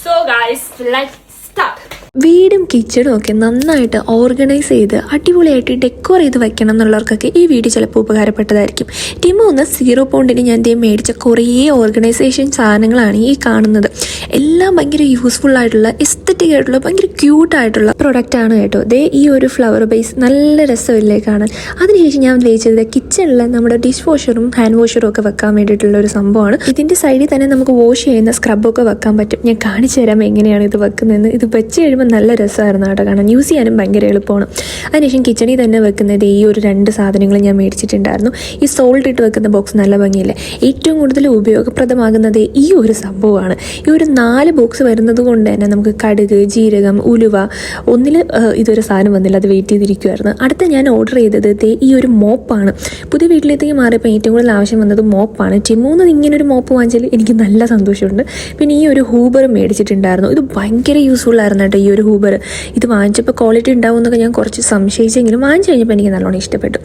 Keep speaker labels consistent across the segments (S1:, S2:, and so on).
S1: So guys, let's start.
S2: വീടും കിച്ചണും ഒക്കെ നന്നായിട്ട് ഓർഗനൈസ് ചെയ്ത് അടിപൊളിയായിട്ട് ഡെക്കോർ ചെയ്ത് വെക്കണം എന്നുള്ളവർക്കൊക്കെ ഈ വീഡിയോ ചിലപ്പോൾ ഉപകാരപ്പെട്ടതായിരിക്കും. ടിമോ എന്ന 0 പൗണ്ടിന് ഞാൻ മേടിച്ച കുറേ ഓർഗനൈസേഷൻ സാധനങ്ങളാണ് ഈ കാണുന്നത്. എല്ലാം ഭയങ്കര യൂസ്ഫുൾ ആയിട്ടുള്ള എസ്തറ്റിക് ആയിട്ടുള്ള ഭയങ്കര ക്യൂട്ടായിട്ടുള്ള പ്രൊഡക്റ്റ് ആണ് കേട്ടോ. ഈ ഒരു ഫ്ലവർ ബേസ് നല്ല രസമില്ലേ കാണാൻ. അതിനുശേഷം ഞാൻ വെച്ചത് കിച്ചണിൽ നമ്മുടെ ഡിഷ് വാഷറും ഹാൻഡ് വാഷറും ഒക്കെ വെക്കാൻ വേണ്ടിയിട്ടുള്ള ഒരു സംഭവമാണ്. ഇതിൻ്റെ സൈഡിൽ തന്നെ നമുക്ക് വാഷ് ചെയ്യുന്ന സ്ക്രബൊക്കെ വെക്കാൻ പറ്റും. ഞാൻ കാണിച്ചു തരാം എങ്ങനെയാണ് ഇത് വെക്കുന്നതെന്ന്. ഇത് വെച്ച് കഴിയുമ്പോൾ നല്ല രസമായിരുന്നു കേട്ടോ കാണാൻ. യൂസ് ചെയ്യാനും ഭയങ്കര എളുപ്പമാണ്. അതിനുശേഷം കിച്ചണിൽ തന്നെ വെക്കുന്നത് ഈ ഒരു 2 സാധനങ്ങൾ ഞാൻ മേടിച്ചിട്ടുണ്ടായിരുന്നു. ഈ സോൾട്ട് ഇട്ട് വെക്കുന്ന ബോക്സ് നല്ല ഭംഗിയില്ലേ. ഏറ്റവും കൂടുതൽ ഉപയോഗപ്രദമാകുന്നത് ഈ ഒരു സംഭവമാണ്. ഈ ഒരു 4 ബോക്സ് വരുന്നത് കൊണ്ട് തന്നെ നമുക്ക് കടുക്, ജീരകം, ഉലുവ ഒന്നിൽ ഇതൊരു സാധനം വന്നില്ല, അത് വെയിറ്റ് ചെയ്തിരിക്കുമായിരുന്നു. അടുത്ത ഞാൻ ഓർഡർ ചെയ്തത് ഈ ഒരു മോപ്പാണ്. പുതിയ വീട്ടിലേക്ക് മാറിയപ്പോൾ ഏറ്റവും കൂടുതൽ ആവശ്യം വന്നത് മോപ്പാണ്. ടിമോന്ന് ഇങ്ങനൊരു മോപ്പ് വാങ്ങിച്ചാൽ എനിക്ക് നല്ല സന്തോഷമുണ്ട്. പിന്നെ ഈ ഒരു ഹൂബർ മേടിച്ചിട്ടുണ്ടായിരുന്നു. ഇത് ഭയങ്കര യൂസ്ഫുൾ ആയിരുന്നു കേട്ടോ. ഈ ഒരു ഹൂബർ ഇത് വാങ്ങിച്ചപ്പോൾ ക്വാളിറ്റി ഉണ്ടാവും എന്നൊക്കെ ഞാൻ കുറച്ച് സംശയിച്ചെങ്കിലും വാങ്ങിച്ചു കഴിഞ്ഞപ്പോൾ എനിക്ക് നല്ലോണം ഇഷ്ടപ്പെട്ടു.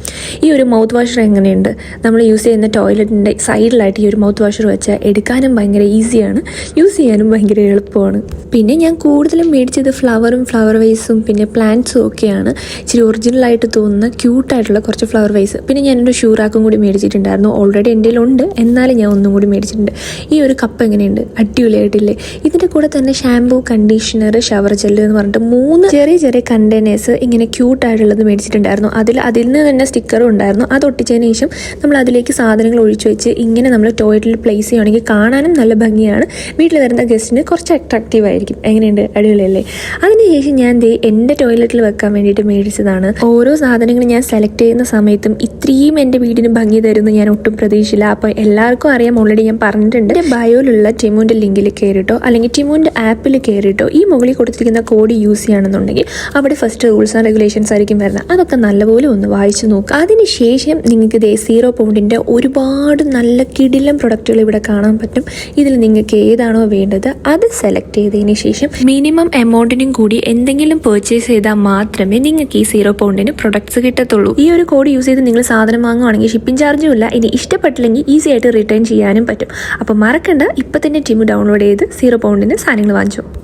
S2: ഈ ഒരു മൗത്ത് വാഷർ എങ്ങനെയുണ്ട്, നമ്മൾ യൂസ് ചെയ്യുന്ന ടോയ്ലറ്റിൻ്റെ സൈഡിലായിട്ട് ഈ ഒരു മൗത്ത് വാഷർ വെച്ചാൽ എടുക്കാനും ഭയങ്കര ഈസിയാണ്, യൂസ് ചെയ്യാനും ഭയങ്കര എളുപ്പമാണ്. പിന്നെ ഞാൻ കൂടുതലും മേടിച്ചത് ഫ്ലവർ വൈസും പിന്നെ പ്ലാന്റ്സും ഒക്കെയാണ്. ഇച്ചിരി ഒറിജിനലായിട്ട് തോന്നുന്ന ക്യൂട്ടായിട്ടുള്ള കുറച്ച് ഫ്ലവർ വൈസ്. പിന്നെ ഞാനൊരു ഷൂറാക്കും കൂടി മേടിച്ചിട്ടുണ്ടായിരുന്നു. ഓൾറെഡി എൻ്റെ ഉണ്ട്, എന്നാലും ഞാൻ ഒന്നും കൂടി മേടിച്ചിട്ടുണ്ട്. ഈ ഒരു കപ്പ് എങ്ങനെയുണ്ട്, അടിപൊളിയായിട്ടില്ലേ. ഇതിൻ്റെ കൂടെ തന്നെ ഷാമ്പൂ, കണ്ടീഷണർ, ഷവർ ജെല്ല് എന്ന് പറഞ്ഞിട്ട് 3 ചെറിയ കണ്ടെയ്നേഴ്സ് ഇങ്ങനെ ക്യൂട്ടായിട്ടുള്ളത് മേടിച്ചിട്ടുണ്ടായിരുന്നു. അതിൽ നിന്ന് തന്നെ സ്റ്റിക്കറും ഉണ്ടായിരുന്നു. അത് ഒട്ടിച്ചതിന് ശേഷം നമ്മൾ അതിലേക്ക് സാധനങ്ങൾ ഒഴിച്ചു വെച്ച് ഇങ്ങനെ നമ്മൾ ടോയ്ലറ്റിൽ പ്ലേസ് ചെയ്യുകയാണെങ്കിൽ കാണാനും നല്ല ഭംഗിയാണ്. വീട്ടിൽ വരുന്ന ഗസ്റ്റിന് കുറച്ച് അട്രാക്റ്റീവ് ആയിരിക്കും. എങ്ങനെയുണ്ട്, അടിപൊളിയല്ലേ. അതിനുശേഷം ഞാൻ എൻ്റെ ടോയ്ലറ്റിൽ വെക്കാൻ വേണ്ടിയിട്ട് മേടിച്ചതാണ്. ഓരോ സാധനങ്ങൾ ഞാൻ സെലക്ട് ചെയ്യുന്ന സമയത്തും ഇത്രയും എൻ്റെ വീടിന് ഭംഗി തരുമെന്ന് ഞാൻ ഒട്ടും പ്രതീക്ഷിച്ചില്ല. അപ്പോൾ എല്ലാവർക്കും അറിയാം, ഓൾറെഡി ഞാൻ പറഞ്ഞിട്ടുണ്ട്. എൻ്റെ ബയോയിലുള്ള ടിമോൻ്റെ ലിങ്കിൽ കയറിയിട്ടോ അല്ലെങ്കിൽ ടിമോൻ്റെ ആപ്പിൽ കയറിയിട്ടോ ഈ മുകളിൽ കൊടുത്തിരിക്കുന്ന കോഡ് യൂസ് ചെയ്യുകയാണെന്നുണ്ടെങ്കിൽ അവിടെ ഫസ്റ്റ് റൂൾസ് ആൻഡ് റെഗുലേഷൻസ് ആയിരിക്കും വരുന്നത്. അതൊക്കെ നല്ലപോലെ ഒന്ന് വായിച്ചു നോക്കുക. അതിനുശേഷം നിങ്ങൾക്ക് 0 പൗണ്ടിൻ്റെ ഒരുപാട് നല്ല കിടിലം പ്രൊഡക്റ്റുകൾ ഇവിടെ കാണാൻ പറ്റും. ഇതിൽ നിങ്ങൾക്ക് ഏതാണോ വേണ്ടത് അത് സെലക്ട് ചെയ്തതിന് ശേഷം മിനിമം എമൗണ്ടിനും കൂടി എന്തെങ്കിലും പർച്ചേസ് ചെയ്താൽ മാത്രമേ നിങ്ങൾക്ക് ഈ 0 പൗണ്ടിന് പ്രൊഡക്ട്സ് കിട്ടത്തുള്ളൂ. ഈ ഒരു കോഡ് യൂസ് ചെയ്ത് നിങ്ങൾ സാധനം വാങ്ങുവാണെങ്കിൽ ഷിപ്പിംഗ് ചാർജും ഇല്ല. ഇനി ഇഷ്ടപ്പെട്ടില്ലെങ്കിൽ ഈസി ആയിട്ട് റിട്ടേൺ ചെയ്യാനും പറ്റും. അപ്പോൾ മറക്കണ്ട, ഇപ്പം തന്നെ ടിമു ഡൗൺലോഡ് ചെയ്ത് 0 പൗണ്ടിന് സാധനങ്ങൾ വാങ്ങിച്ചു.